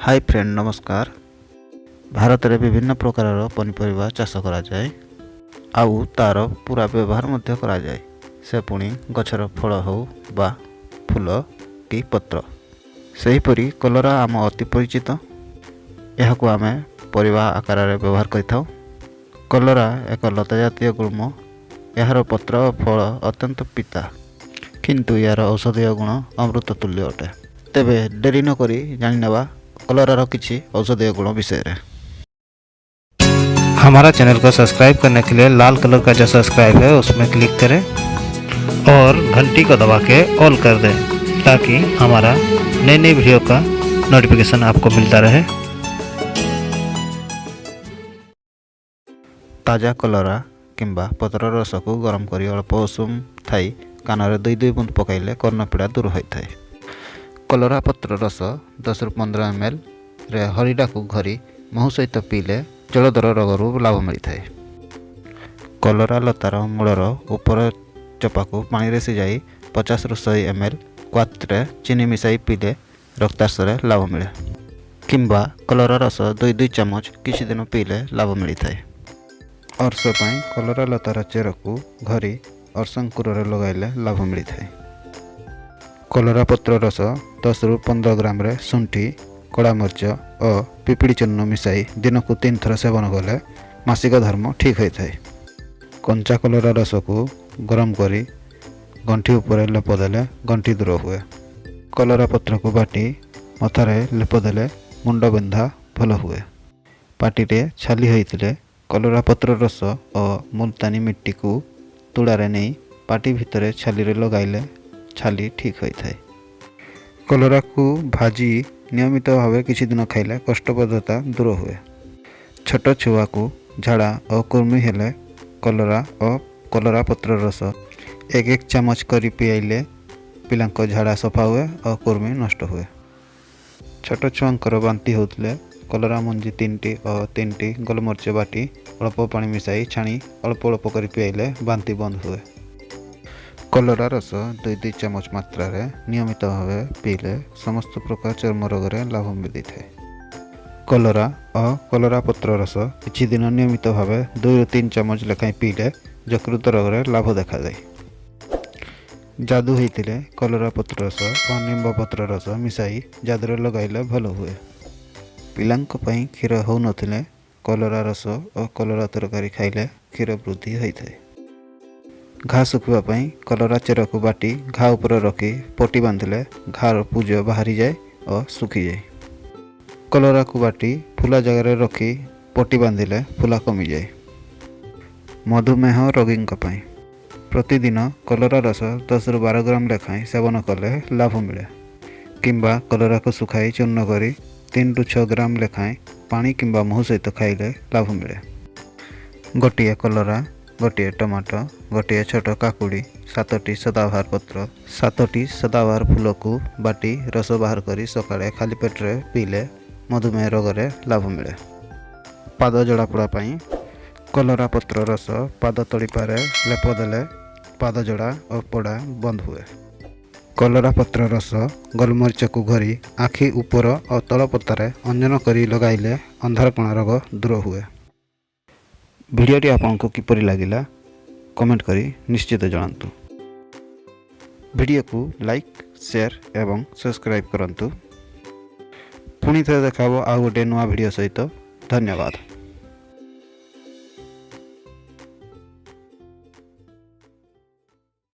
Hi friend नमस्कार। भारत में विभिन्न प्रकार पनीपरिया चाष करा जाए आउ तार पूरा व्यवहार मध्य करा जाए। से पुणी गछर फल हो बा फूल कि पत्र। सेहीपरि कलरा आम अति परिचित। यह आम परिवा आकार व्यवहार करिथाउ। कलरा एक लता जातीय गुल्म। यार पत्र और फल अत्यंत पिता किंतु यार औषधीय गुण अमृत तुल्य अटे। तेबे डेरी न करी जानि नेबा कलरार किछि औषधीय गुण विषय रे। हमारा चैनल को सब्सक्राइब करने के लिए लाल कलर का जो सब्सक्राइब है उसमें क्लिक करें और घंटी को दबा के ऑल कर दें ताकि हमारा नई नई वीडियो का नोटिफिकेशन आपको मिलता रहे। ताजा कलरा किंबा पत्र रस को गरम करी अल्प उषुम थाई कान दुई दुई बुंद पकाइले कर्णपीड़ा दूर होता है। कलरा पत्र रस 10 ରୁ 15 ml रे हरिडा को घरी महू सहित पीले जलदर रोगरू लाभ मिलता है। कलरा लतार मूलर उपर चपा को पानी रे सिजाई 50 ରୁ 100 ml क्वात्रे चीनी मिसाई पीले रक्ताशय लाभ मिले किंबा कलरा रस 2-2 चामच किसी दिन पीले लाभ मिलता है। अर्श पाई कलरा लतार चेर को घरी अर्शंकुर लगाइले लाभ मिलता है। कलरा पत्र रस 10 ରୁ 15 ग्राम रे शुंठी कड़ा मर्च और पिपिड़ी चूर्ण मिसाई दिन को 3 थर सेवन कले मासिक धर्म ठीक होता है। कंचा कलरा रस को गरम करी गंठी उपर लेप देले गंठी दूर हुए। कलरा पत्र को बाटी मथारे लेप देले मुंड बिंधा भल हुए। पाटी रे छाली होइतिले कलरा पत्र रस और मुल्तानी मिट्टी को तुड़ारे नहीं पाटी भितरे छाली रे लगाइले छाली ठीक होता है। कलरा को भाजी नियमित भाव किसी दिन खाइले कष्टबद्धता दूर हुए। छोट छुआ को झाड़ा और कुर्मी हेले कलरा और कलरा पत्र रस 1-1 चामच करी पियाइले पिलांको झाड़ा सफा हुए और कुर्मी नष्ट हुए। छोट छुआंकर बांती होतले कलरा मंजी 3टी और 3टी गोलमरिच बाटी अल्प पानी मिसाई छाणी अल्प अल्प करी पियाइले बांती बंद हुए। कलरा रस 2-2 चामच मात्रा रे नियमित भाव पीले समस्त प्रकार चर्म रोग रे लाभ मिलता है। कलरा और कलरा पत्र रस किछि दिन नियमित भाव 2 ରୁ 3 चामच लेखाएं पीले यकृत रोग रे लाभ देखा जाए। जादू होइतिले कलरा पत्र रस और निम्ब पत्र रस मिसाई जादुरे लगाइले भल हुए। पिलांक पई क्षीर हो नथिले कलरा रस और कलरा तरकारी खाइले क्षीर वृद्धि होता है। घा सुखा कलरा चेर को बाटी घा उपर रखी पटी बांधिले घार पूज बाहरी जाए और सुखी जाए। कलरा को बाटी फुला जगह रखी पटी बांधिले फुला कमी जाए। मधुमेह रोगी प्रतिदिन कलरा रस 10 ରୁ 12 ग्राम लेखाएं सेवन कले लाभ मिले किंबा कलरा को सुखाई चूर्ण करी 3 ରୁ 6 ग्राम लेखाएं पानी किंबा महू सहित खाइले लाभ मिले। गोटिए कलरा गोटे टमाटो गोटे छोट काकुड़ी 7टी सदाबहार पत्र 7टी सदाबहार फूल को बाटी रस बाहर करी सकाळे खाली पेट्रे पीले मधुमेह रोग रे लाभ मिले। पाद जड़ापोड़ा कलरा पत्र रस पाद तलिपारे लेप देले पाद जड़ा और पोड़ा बंद हुए। कलरा पत्र रस गोलमरिच को घरी आखि ऊपर और तल पतारे अंजन करी लगाइले अंधारपणा रोग दूर हुए। भिडियोटी आपको किपरि लागिला कमेंट करी निश्चित जणांतु। वीडियो को लाइक शेयर एवं सब्सक्राइब करंतु। पुणी थे देखाबो आ गोटे नुआ वीडियो सहित। धन्यवाद।